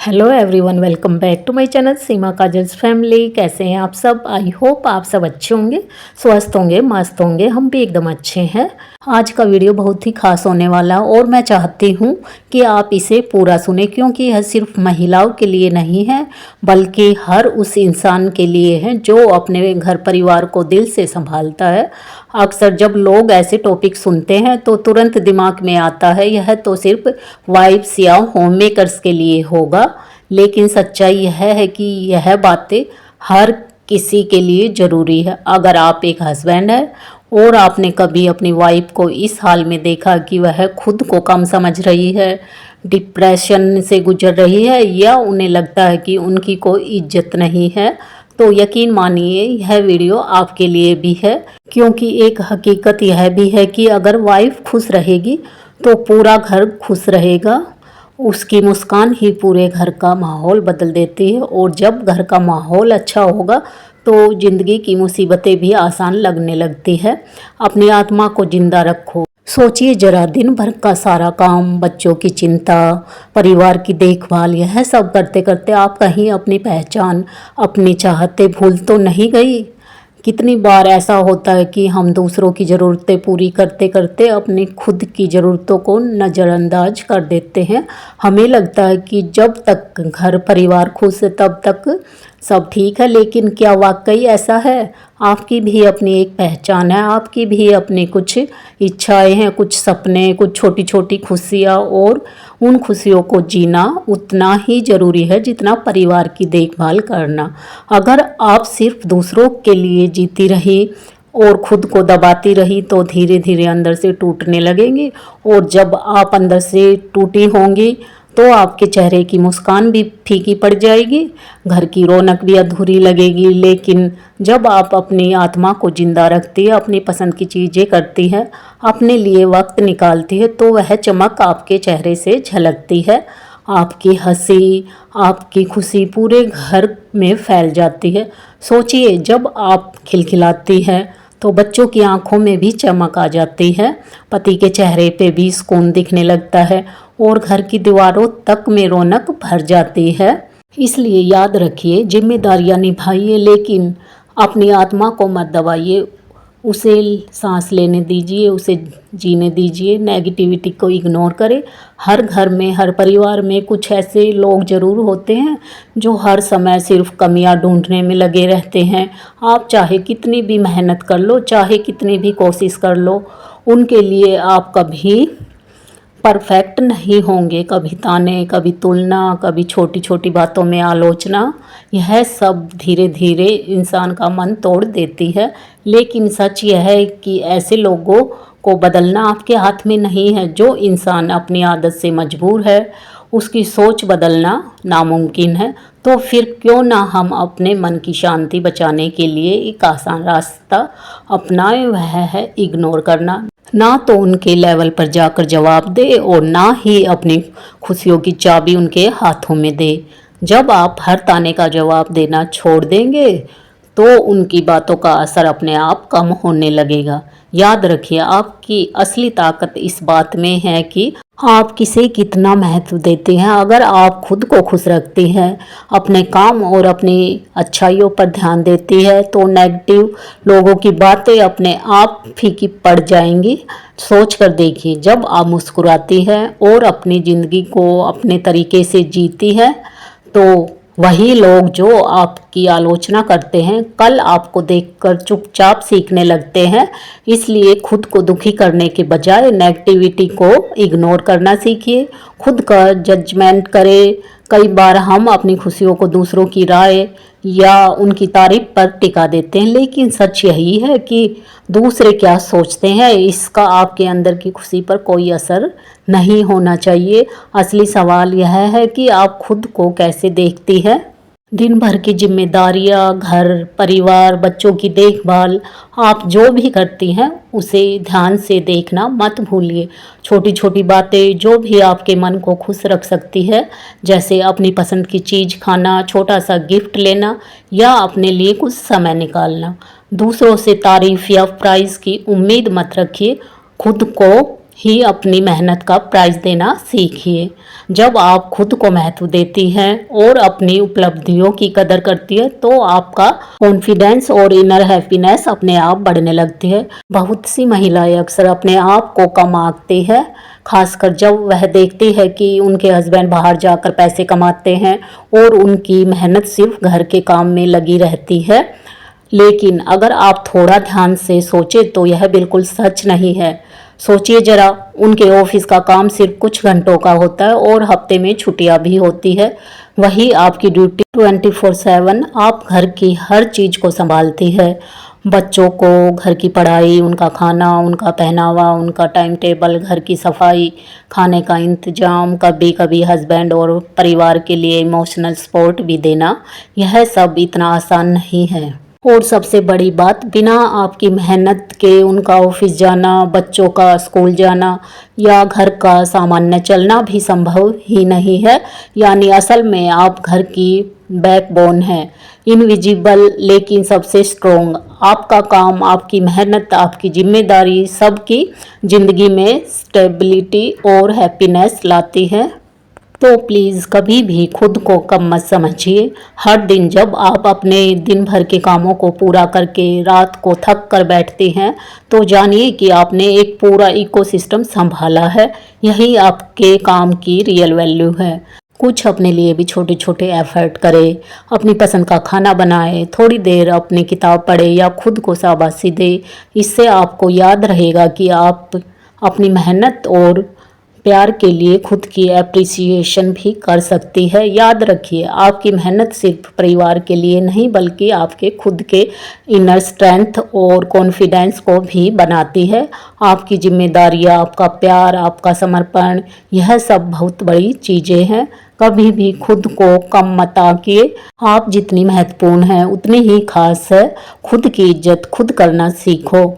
Hello everyone, welcome back to my channel Seema Kajal's family. कैसे हैं आप सब? आई होप आप सब अच्छे होंगे, स्वस्थ होंगे, मस्त होंगे। हम भी एकदम अच्छे हैं। आज का वीडियो बहुत ही खास होने वाला और मैं चाहती हूँ कि आप इसे पूरा सुने, क्योंकि यह सिर्फ महिलाओं के लिए नहीं है बल्कि हर उस इंसान के लिए है जो अपने घर परिवार को दिल से संभालता है। अक्सर जब लोग ऐसे टॉपिक सुनते हैं तो तुरंत दिमाग में आता है यह तो सिर्फ वाइफ्स या होम मेकर्स के लिए होगा, लेकिन सच्चाई यह है कि यह बातें हर किसी के लिए ज़रूरी है। अगर आप एक हस्बैंड है और आपने कभी अपनी वाइफ को इस हाल में देखा कि वह खुद को कम समझ रही है, डिप्रेशन से गुजर रही है या उन्हें लगता है कि उनकी कोई इज्जत नहीं है, तो यकीन मानिए यह वीडियो आपके लिए भी है। क्योंकि एक हकीकत यह भी है कि अगर वाइफ खुश रहेगी तो पूरा घर खुश रहेगा। उसकी मुस्कान ही पूरे घर का माहौल बदल देती है, और जब घर का माहौल अच्छा होगा तो ज़िंदगी की मुसीबतें भी आसान लगने लगती है। अपनी आत्मा को जिंदा रखो। सोचिए जरा, दिन भर का सारा काम, बच्चों की चिंता, परिवार की देखभाल, यह सब करते करते आप कहीं अपनी पहचान, अपनी चाहते भूल तो नहीं गई? कितनी बार ऐसा होता है कि हम दूसरों की ज़रूरतें पूरी करते करते अपनी खुद की ज़रूरतों को नज़रअंदाज कर देते हैं। हमें लगता है कि जब तक घर परिवार खुश है तब तक सब ठीक है, लेकिन क्या वाकई ऐसा है? आपकी भी अपनी एक पहचान है, आपकी भी अपनी कुछ इच्छाएं हैं, कुछ सपने, कुछ छोटी छोटी खुशियाँ, और उन खुशियों को जीना उतना ही ज़रूरी है जितना परिवार की देखभाल करना। अगर आप सिर्फ दूसरों के लिए जीती रही और खुद को दबाती रही तो धीरे धीरे अंदर से टूटने लगेंगी, और जब आप अंदर से टूटी होंगी तो आपके चेहरे की मुस्कान भी फीकी पड़ जाएगी, घर की रौनक भी अधूरी लगेगी। लेकिन जब आप अपनी आत्मा को जिंदा रखती है, अपनी पसंद की चीज़ें करती है, अपने लिए वक्त निकालती है, तो वह चमक आपके चेहरे से झलकती है। आपकी हंसी, आपकी खुशी पूरे घर में फैल जाती है। सोचिए, जब आप खिलखिलाती हैं तो बच्चों की आंखों में भी चमक आ जाती है, पति के चेहरे पे भी सुकून दिखने लगता है, और घर की दीवारों तक में रौनक भर जाती है। इसलिए याद रखिए, जिम्मेदारियां निभाइए लेकिन अपनी आत्मा को मत दबाइए। उसे सांस लेने दीजिए, उसे जीने दीजिए, नेगेटिविटी को इग्नोर करें। हर घर में, हर परिवार में कुछ ऐसे लोग ज़रूर होते हैं जो हर समय सिर्फ कमियां ढूंढने में लगे रहते हैं। आप चाहे कितनी भी मेहनत कर लो, चाहे कितनी भी कोशिश कर लो, उनके लिए आप कभी परफेक्ट नहीं होंगे। कभी ताने, कभी तुलना, कभी छोटी छोटी बातों में आलोचना, यह सब धीरे धीरे इंसान का मन तोड़ देती है। लेकिन सच यह है कि ऐसे लोगों को बदलना आपके हाथ में नहीं है। जो इंसान अपनी आदत से मजबूर है, उसकी सोच बदलना नामुमकिन है। तो फिर क्यों ना हम अपने मन की शांति बचाने के लिए एक आसान रास्ता अपनाएं, वह है इग्नोर करना। ना तो उनके लेवल पर जाकर जवाब दे और ना ही अपनी खुशियों की चाबी उनके हाथों में दे। जब आप हर ताने का जवाब देना छोड़ देंगे तो उनकी बातों का असर अपने आप कम होने लगेगा। याद रखिए, आपकी असली ताकत इस बात में है कि आप किसे कितना महत्व देते हैं। अगर आप खुद को खुश रखती हैं, अपने काम और अपनी अच्छाइयों पर ध्यान देती है, तो नेगेटिव लोगों की बातें अपने आप फीकी पड़ जाएंगी। सोच कर देखिए, जब आप मुस्कुराती हैं और अपनी ज़िंदगी को अपने तरीके से जीती है, तो वही लोग जो आपकी आलोचना करते हैं कल आपको देखकर चुपचाप सीखने लगते हैं। इसलिए खुद को दुखी करने के बजाय नेगेटिविटी को इग्नोर करना सीखिए। खुद का जजमेंट करें। कई बार हम अपनी खुशियों को दूसरों की राय या उनकी तारीफ पर टिका देते हैं, लेकिन सच यही है कि दूसरे क्या सोचते हैं इसका आपके अंदर की खुशी पर कोई असर नहीं होना चाहिए। असली सवाल यह है कि आप खुद को कैसे देखती है। दिन भर की जिम्मेदारियां, घर परिवार, बच्चों की देखभाल, आप जो भी करती हैं उसे ध्यान से देखना मत भूलिए। छोटी छोटी बातें जो भी आपके मन को खुश रख सकती है, जैसे अपनी पसंद की चीज़ खाना, छोटा सा गिफ्ट लेना या अपने लिए कुछ समय निकालना। दूसरों से तारीफ या प्राइज़ की उम्मीद मत रखिए। खुद को ही अपनी मेहनत का प्राइस देना सीखिए। जब आप खुद को महत्व देती हैं और अपनी उपलब्धियों की कदर करती है तो आपका कॉन्फिडेंस और इनर हैप्पीनेस अपने आप बढ़ने लगती है। बहुत सी महिलाएं अक्सर अपने आप को कम आंकती है, खासकर जब वह देखती है कि उनके हस्बैंड बाहर जाकर पैसे कमाते हैं और उनकी मेहनत सिर्फ घर के काम में लगी रहती है। लेकिन अगर आप थोड़ा ध्यान से सोचें तो यह बिल्कुल सच नहीं है। सोचिए जरा, उनके ऑफिस का काम सिर्फ कुछ घंटों का होता है और हफ्ते में छुट्टियां भी होती है। वही आपकी ड्यूटी 24/7 आप घर की हर चीज़ को संभालती है। बच्चों को घर की पढ़ाई, उनका खाना, उनका पहनावा, उनका टाइम टेबल, घर की सफाई, खाने का इंतजाम, कभी कभी हस्बैंड और परिवार के लिए इमोशनल सपोर्ट भी देना, यह सब इतना आसान नहीं है। और सबसे बड़ी बात, बिना आपकी मेहनत के उनका ऑफिस जाना, बच्चों का स्कूल जाना या घर का सामान्य चलना भी संभव ही नहीं है। यानी असल में आप घर की बैकबोन है, इनविजिबल लेकिन सबसे स्ट्रोंग। आपका काम, आपकी मेहनत, आपकी जिम्मेदारी सबकी ज़िंदगी में स्टेबिलिटी और हैप्पीनेस लाती है। तो प्लीज़ कभी भी खुद को कम मत समझिए। हर दिन जब आप अपने दिन भर के कामों को पूरा करके रात को थक कर बैठते हैं तो जानिए कि आपने एक पूरा इकोसिस्टम संभाला है। यही आपके काम की रियल वैल्यू है। कुछ अपने लिए भी छोटे छोटे एफर्ट करें, अपनी पसंद का खाना बनाएं, थोड़ी देर अपनी किताब पढ़ें या खुद को शाबाशी दें। इससे आपको याद रहेगा कि आप अपनी मेहनत और प्यार के लिए खुद की एप्रिसिएशन भी कर सकती है। याद रखिए, आपकी मेहनत सिर्फ परिवार के लिए नहीं बल्कि आपके खुद के इनर स्ट्रेंथ और कॉन्फिडेंस को भी बनाती है। आपकी जिम्मेदारियाँ, आपका प्यार, आपका समर्पण, यह सब बहुत बड़ी चीज़ें हैं। कभी भी खुद को कम मत आंकिए। आप जितनी महत्वपूर्ण हैं उतनी ही खास है। खुद की इज्जत खुद करना सीखो।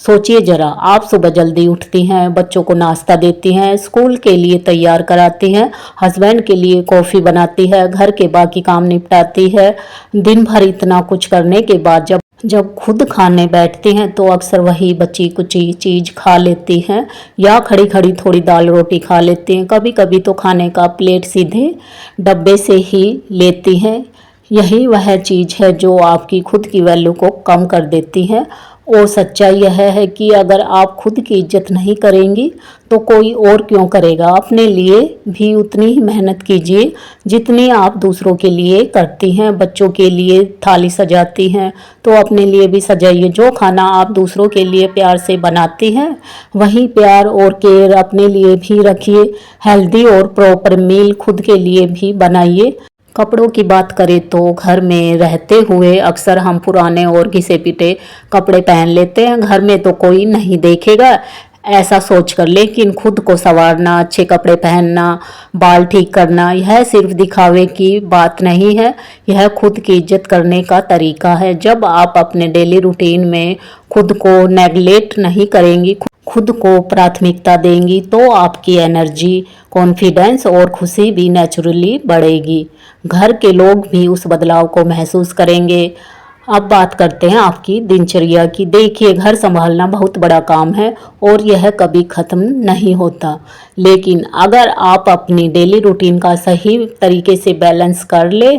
सोचिए जरा, आप सुबह जल्दी उठती हैं, बच्चों को नाश्ता देती हैं, स्कूल के लिए तैयार कराती हैं, हस्बैंड के लिए कॉफ़ी बनाती है, घर के बाकी काम निपटाती है। दिन भर इतना कुछ करने के बाद जब खुद खाने बैठती हैं तो अक्सर वही बची कुची चीज़ खा लेती हैं या खड़ी खड़ी थोड़ी दाल रोटी खा लेती हैं। कभी कभी तो खाने का प्लेट सीधे डब्बे से ही लेती हैं। यही वह चीज़ है जो आपकी खुद की वैल्यू को कम कर देती है। और सच्चाई यह है कि अगर आप खुद की इज्जत नहीं करेंगी तो कोई और क्यों करेगा। अपने लिए भी उतनी ही मेहनत कीजिए जितनी आप दूसरों के लिए करती हैं। बच्चों के लिए थाली सजाती हैं तो अपने लिए भी सजाइए। जो खाना आप दूसरों के लिए प्यार से बनाती हैं वही प्यार और केयर अपने लिए भी रखिए। हेल्दी और प्रॉपर मील खुद के लिए भी बनाइए। कपड़ों की बात करें तो घर में रहते हुए अक्सर हम पुराने और घिसे पिटे कपड़े पहन लेते हैं। घर में तो कोई नहीं देखेगा ऐसा सोचकर, लेकिन खुद को संवारना, अच्छे कपड़े पहनना, बाल ठीक करना, यह सिर्फ दिखावे की बात नहीं है, यह खुद की इज्जत करने का तरीका है। जब आप अपने डेली रूटीन में खुद को नेगलेक्ट नहीं करेंगी, खुद को प्राथमिकता देंगी तो आपकी एनर्जी, कॉन्फिडेंस और खुशी भी नेचुरली बढ़ेगी। घर के लोग भी उस बदलाव को महसूस करेंगे। अब बात करते हैं आपकी दिनचर्या की। देखिए, घर संभालना बहुत बड़ा काम है और यह कभी ख़त्म नहीं होता। लेकिन अगर आप अपनी डेली रूटीन का सही तरीके से बैलेंस कर ले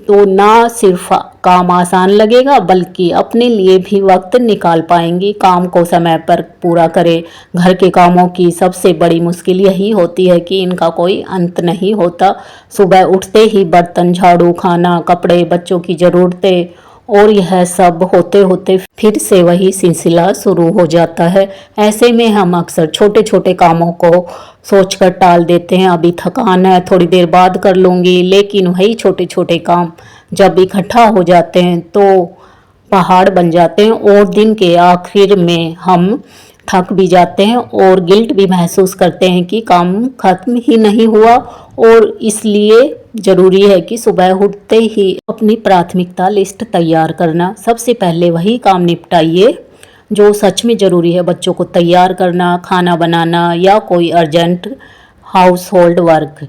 तो ना सिर्फ काम आसान लगेगा बल्कि अपने लिए भी वक्त निकाल पाएंगी। काम को समय पर पूरा करें। घर के कामों की सबसे बड़ी मुश्किल यही होती है कि इनका कोई अंत नहीं होता। सुबह उठते ही बर्तन, झाड़ू, खाना, कपड़े, बच्चों की ज़रूरतें और यह सब होते होते फिर से वही सिलसिला शुरू हो जाता है। ऐसे में हम अक्सर छोटे छोटे कामों को सोचकर टाल देते हैं। अभी थकान है, थोड़ी देर बाद कर लूँगी। लेकिन वही छोटे छोटे काम जब इकट्ठा हो जाते हैं तो पहाड़ बन जाते हैं और दिन के आखिर में हम थक भी जाते हैं और गिल्ट भी महसूस करते हैं कि काम खत्म ही नहीं हुआ। और इसलिए ज़रूरी है कि सुबह उठते ही अपनी प्राथमिकता लिस्ट तैयार करना। सबसे पहले वही काम निपटाइए जो सच में ज़रूरी है। बच्चों को तैयार करना, खाना बनाना या कोई अर्जेंट हाउस होल्ड वर्क।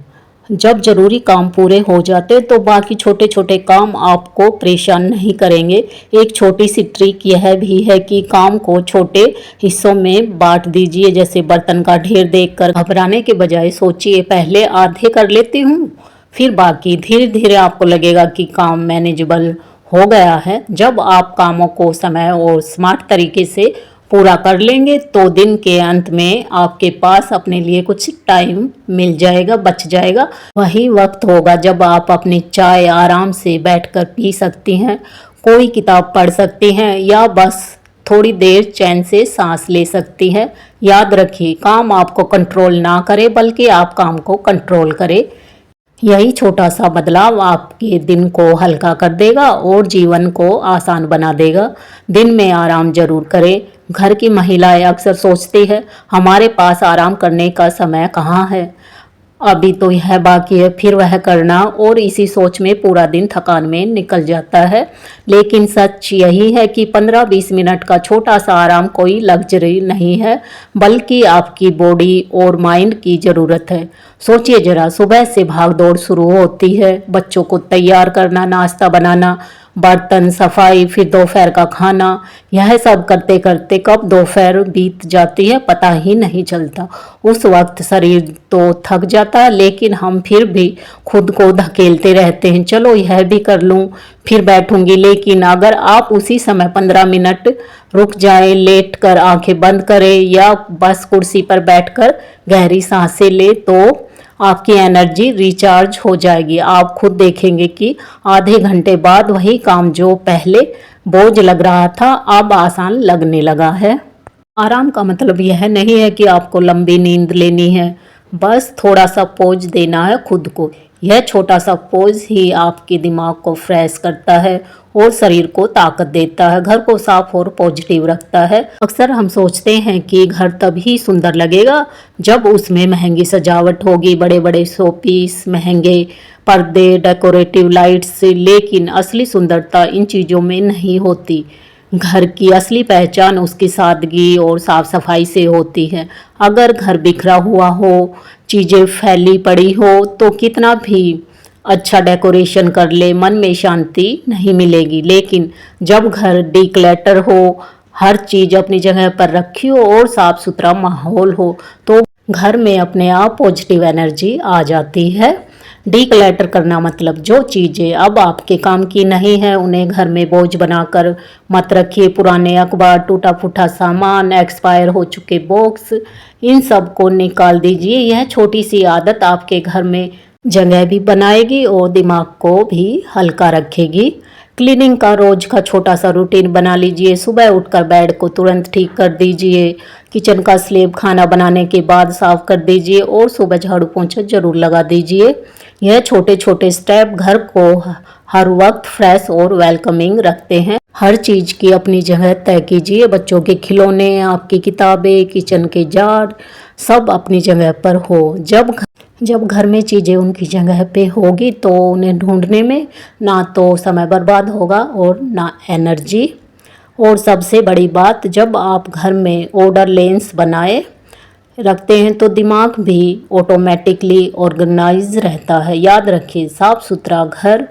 जब ज़रूरी काम पूरे हो जाते तो बाकी छोटे छोटे काम आपको परेशान नहीं करेंगे। एक छोटी सी ट्रिक यह भी है कि काम को छोटे हिस्सों में बांट दीजिए। जैसे बर्तन का ढेर देखकर घबराने के बजाय सोचिए, पहले आधे कर लेती हूँ फिर बाकी। धीरे धीरे आपको लगेगा कि काम मैनेजेबल हो गया है। जब आप कामों को समय और स्मार्ट तरीके से पूरा कर लेंगे तो दिन के अंत में आपके पास अपने लिए कुछ टाइम मिल जाएगा, बच जाएगा। वही वक्त होगा जब आप अपनी चाय आराम से बैठकर पी सकती हैं, कोई किताब पढ़ सकती हैं या बस थोड़ी देर चैन से सांस ले सकती हैं। याद रखिए, काम आपको कंट्रोल ना करे बल्कि आप काम को कंट्रोल करें। यही छोटा सा बदलाव आपके दिन को हल्का कर देगा और जीवन को आसान बना देगा। दिन में आराम जरूर करें। घर की महिलाएं अक्सर सोचती है, हमारे पास आराम करने का समय कहाँ है, अभी तो यह बाकी है, फिर वह करना, और इसी सोच में पूरा दिन थकान में निकल जाता है। लेकिन सच यही है कि 15-20 मिनट का छोटा सा आराम कोई लग्जरी नहीं है, बल्कि आपकी बॉडी और माइंड की ज़रूरत है। सोचिए जरा, सुबह से भाग दौड़ शुरू होती है, बच्चों को तैयार करना, नाश्ता बनाना, बर्तन सफाई, फिर दोपहर का खाना। यह सब करते करते कब दोपहर बीत जाती है पता ही नहीं चलता। उस वक्त शरीर तो थक जाता है, लेकिन हम फिर भी खुद को धकेलते रहते हैं, चलो यह भी कर लूं, फिर बैठूंगी। लेकिन अगर आप उसी समय 15 मिनट रुक जाएं, लेट कर आंखें बंद करें या बस कुर्सी पर बैठकर गहरी सांसें ले तो आपकी एनर्जी रिचार्ज हो जाएगी। आप खुद देखेंगे कि आधे घंटे बाद वही काम जो पहले बोझ लग रहा था अब आसान लगने लगा है। आराम का मतलब यह नहीं है कि आपको लंबी नींद लेनी है, बस थोड़ा सा पॉज देना है खुद को। यह छोटा सा पॉज ही आपके दिमाग को फ्रेश करता है और शरीर को ताकत देता है, घर को साफ और पॉजिटिव रखता है। अक्सर हम सोचते हैं कि घर तभी सुंदर लगेगा जब उसमें महंगी सजावट होगी, बड़े बड़े शोपीस, महंगे पर्दे, डेकोरेटिव लाइट्स, लेकिन असली सुंदरता इन चीज़ों में नहीं होती। घर की असली पहचान उसकी सादगी और साफ सफाई से होती है। अगर घर बिखरा हुआ हो, चीज़ें फैली पड़ी हो तो कितना भी अच्छा डेकोरेशन कर ले, मन में शांति नहीं मिलेगी। लेकिन जब घर डिक्लटर हो, हर चीज़ अपनी जगह पर रखी हो और साफ सुथरा माहौल हो तो घर में अपने आप पॉजिटिव एनर्जी आ जाती है। डिक्लटर करना मतलब जो चीज़ें अब आपके काम की नहीं है उन्हें घर में बोझ बनाकर मत रखिए। पुराने अखबार, टूटा फूटा सामान, एक्सपायर हो चुके बॉक्स, इन सब को निकाल दीजिए। यह छोटी सी आदत आपके घर में जगह भी बनाएगी और दिमाग को भी हल्का रखेगी। क्लीनिंग का रोज का छोटा सा रूटीन बना लीजिए। सुबह उठकर बेड को तुरंत ठीक कर दीजिए, किचन का स्लैब खाना बनाने के बाद साफ कर दीजिए और सुबह झाड़ू पोंछा जरूर लगा दीजिए। यह छोटे छोटे स्टेप घर को हर वक्त फ्रेश और वेलकमिंग रखते हैं। हर चीज़ की अपनी जगह तय कीजिए। बच्चों के खिलौने, आपकी किताबें, किचन के जार, सब अपनी जगह पर हो। जब घर में चीज़ें उनकी जगह पे होगी तो उन्हें ढूंढने में ना तो समय बर्बाद होगा और ना एनर्जी। और सबसे बड़ी बात, जब आप घर में ऑर्डर लेंस बनाए रखते हैं तो दिमाग भी ऑटोमेटिकली ऑर्गेनाइज रहता है। याद रखिए, साफ सुथरा घर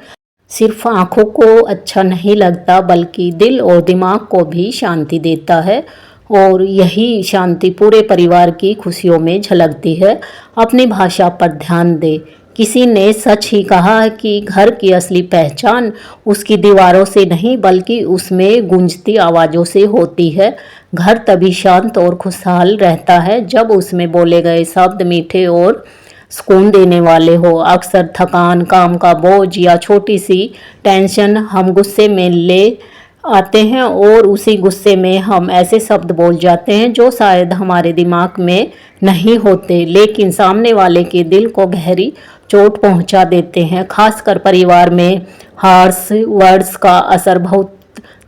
सिर्फ आँखों को अच्छा नहीं लगता बल्कि दिल और दिमाग को भी शांति देता है, और यही शांति पूरे परिवार की खुशियों में झलकती है। अपनी भाषा पर ध्यान दें। किसी ने सच ही कहा है कि घर की असली पहचान उसकी दीवारों से नहीं बल्कि उसमें गूंजती आवाज़ों से होती है। घर तभी शांत और खुशहाल रहता है जब उसमें बोले गए शब्द मीठे और सुकून देने वाले हो। अक्सर थकान, काम का बोझ या छोटी सी टेंशन हम गुस्से में ले आते हैं और उसी गुस्से में हम ऐसे शब्द बोल जाते हैं जो शायद हमारे दिमाग में नहीं होते लेकिन सामने वाले के दिल को गहरी चोट पहुंचा देते हैं। खासकर परिवार में हार्श वर्ड्स का असर बहुत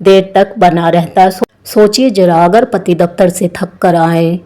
देर तक बना रहता है। सोचिए जरा, अगर पति दफ्तर से थक कर आए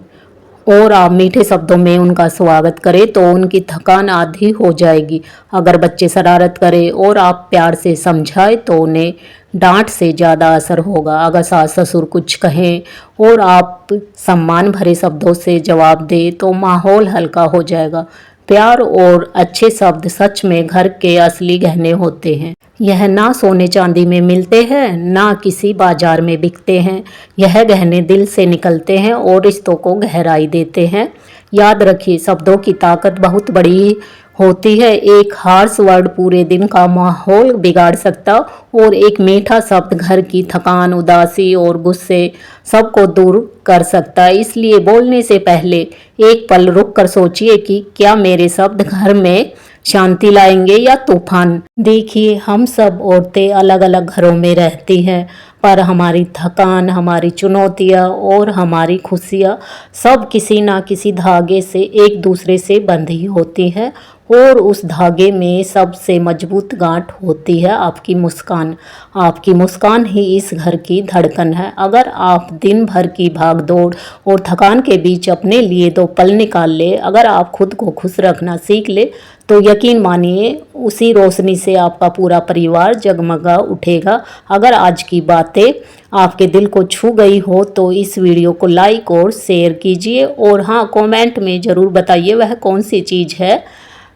और आप मीठे शब्दों में उनका स्वागत करें तो उनकी थकान आधी हो जाएगी। अगर बच्चे शरारत करें और आप प्यार से समझाएं तो उन्हें डांट से ज़्यादा असर होगा। अगर सास ससुर कुछ कहें और आप सम्मान भरे शब्दों से जवाब दें तो माहौल हल्का हो जाएगा। प्यार और अच्छे शब्द सच में घर के असली गहने होते हैं। यह ना सोने चांदी में मिलते हैं, ना किसी बाजार में बिकते हैं। यह गहने दिल से निकलते हैं और रिश्तों को गहराई देते हैं। याद रखिए, शब्दों की ताकत बहुत बड़ी होती है। एक हार्श वर्ड पूरे दिन का माहौल बिगाड़ सकता और एक मीठा शब्द घर की थकान, उदासी और गुस्से सबको दूर कर सकता है। इसलिए बोलने से पहले एक पल रुक कर सोचिए कि क्या मेरे शब्द घर में शांति लाएंगे या तूफान। देखिए, हम सब औरतें अलग अलग घरों में रहती हैं, पर हमारी थकान, हमारी चुनौतियाँ और हमारी खुशियाँ सब किसी ना किसी धागे से एक दूसरे से बंधी होती है। और उस धागे में सबसे मजबूत गांठ होती है आपकी मुस्कान। आपकी मुस्कान ही इस घर की धड़कन है। अगर आप दिन भर की भागदौड़ और थकान के बीच अपने लिए 2 पल निकाल ले, अगर आप खुद को खुश रखना सीख ले, तो यकीन मानिए उसी रोशनी से आपका पूरा परिवार जगमगा उठेगा। अगर आज की बातें आपके दिल को छू गई हो तो इस वीडियो को लाइक और शेयर कीजिए। और हाँ, कमेंट में ज़रूर बताइए वह कौन सी चीज़ है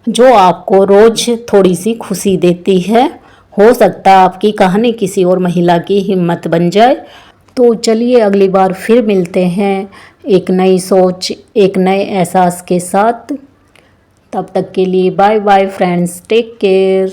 जो आपको रोज़ थोड़ी सी खुशी देती है। हो सकता है आपकी कहानी किसी और महिला की हिम्मत बन जाए। तो चलिए, अगली बार फिर मिलते हैं एक नई सोच, एक नए एहसास के साथ। तब तक के लिए bye bye friends, take care.